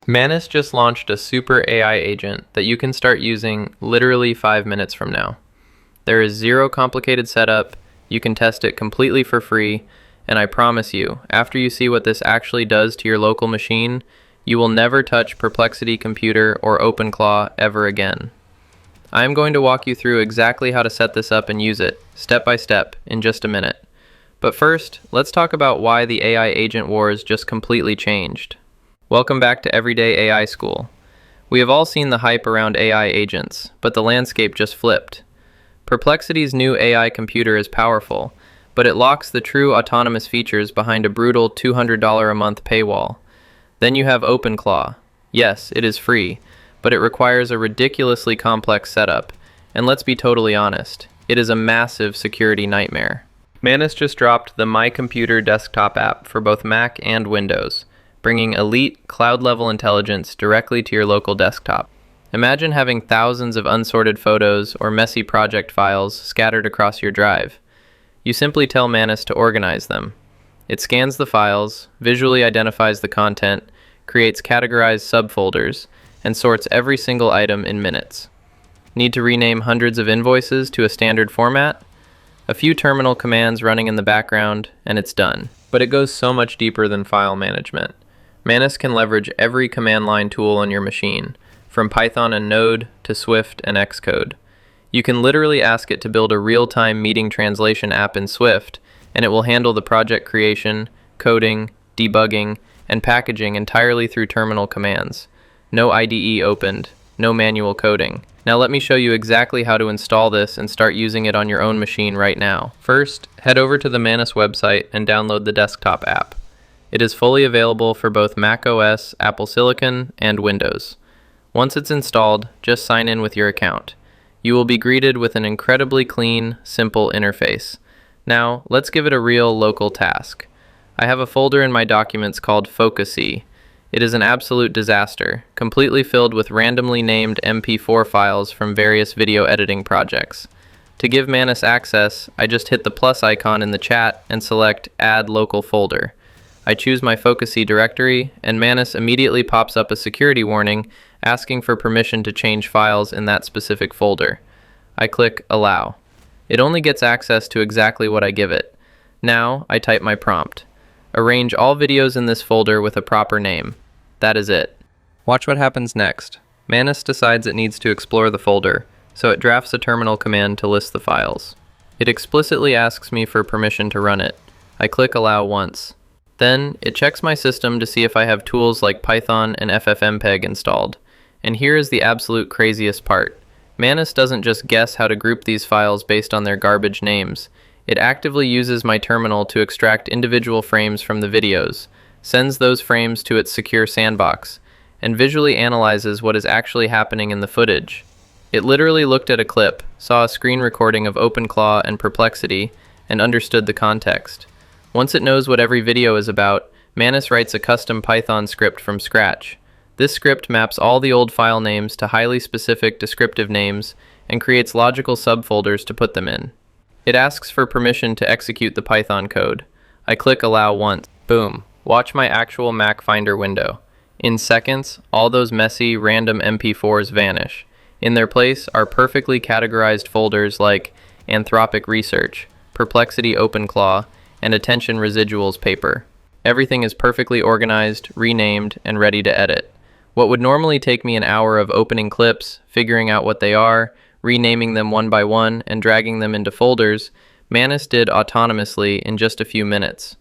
Manus just launched a super AI agent that you can start using literally 5 minutes from now. There is zero complicated setup, you can test it completely for free, and I promise you, after you see what this actually does to your local machine, you will never touch Perplexity Computer or OpenClaw ever again. I am going to walk you through exactly how to set this up and use it, step by step, in just a minute. But first, let's talk about why the AI agent wars just completely changed. Welcome back to Everyday AI School. We have all seen the hype around AI agents, but the landscape just flipped. Perplexity's new AI computer is powerful, but it locks the true autonomous features behind a brutal $200 a month paywall. Then you have OpenClaw. Yes, it is free, but it requires a ridiculously complex setup, and let's be totally honest, it is a massive security nightmare. Manus just dropped the My Computer desktop app for both Mac and Windows, bringing elite cloud-level intelligence directly to your local desktop. Imagine having thousands of unsorted photos or messy project files scattered across your drive. You simply tell Manus to organize them. It scans the files, visually identifies the content, creates categorized subfolders, and sorts every single item in minutes. Need to rename hundreds of invoices to a standard format? A few terminal commands running in the background, and it's done. But it goes so much deeper than file management. Manus can leverage every command line tool on your machine, from Python and Node to Swift and Xcode. You can literally ask it to build a real-time meeting translation app in Swift, and it will handle the project creation, coding, debugging, and packaging entirely through terminal commands. No IDE opened, no manual coding. Now let me show you exactly how to install this and start using it on your own machine right now. First, head over to the Manus website and download the desktop app. It is fully available for both macOS, Apple Silicon, and Windows. Once it's installed, just sign in with your account. You will be greeted with an incredibly clean, simple interface. Now, let's give it a real local task. I have a folder in my documents called Focusy. It is an absolute disaster, completely filled with randomly named MP4 files from various video editing projects. To give Manus access, I just hit the plus icon in the chat and select Add Local Folder. I choose my Focusy directory, and Manus immediately pops up a security warning asking for permission to change files in that specific folder. I click Allow. It only gets access to exactly what I give it. Now, I type my prompt. Arrange all videos in this folder with a proper name. That is it. Watch what happens next. Manus decides it needs to explore the folder, so it drafts a terminal command to list the files. It explicitly asks me for permission to run it. I click Allow once. Then, it checks my system to see if I have tools like Python and FFmpeg installed. And here is the absolute craziest part. Manus doesn't just guess how to group these files based on their garbage names. It actively uses my terminal to extract individual frames from the videos, sends those frames to its secure sandbox, and visually analyzes what is actually happening in the footage. It literally looked at a clip, saw a screen recording of OpenClaw and Perplexity, and understood the context. Once it knows what every video is about, Manus writes a custom Python script from scratch. This script maps all the old file names to highly specific descriptive names and creates logical subfolders to put them in. It asks for permission to execute the Python code. I click Allow once. Boom. Watch my actual Mac Finder window. In seconds, all those messy, random MP4s vanish. In their place are perfectly categorized folders like Anthropic Research, Perplexity OpenClaw, and Attention Residuals paper. Everything is perfectly organized, renamed, and ready to edit. What would normally take me an hour of opening clips, figuring out what they are, renaming them one by one, and dragging them into folders, Manus did autonomously in just a few minutes.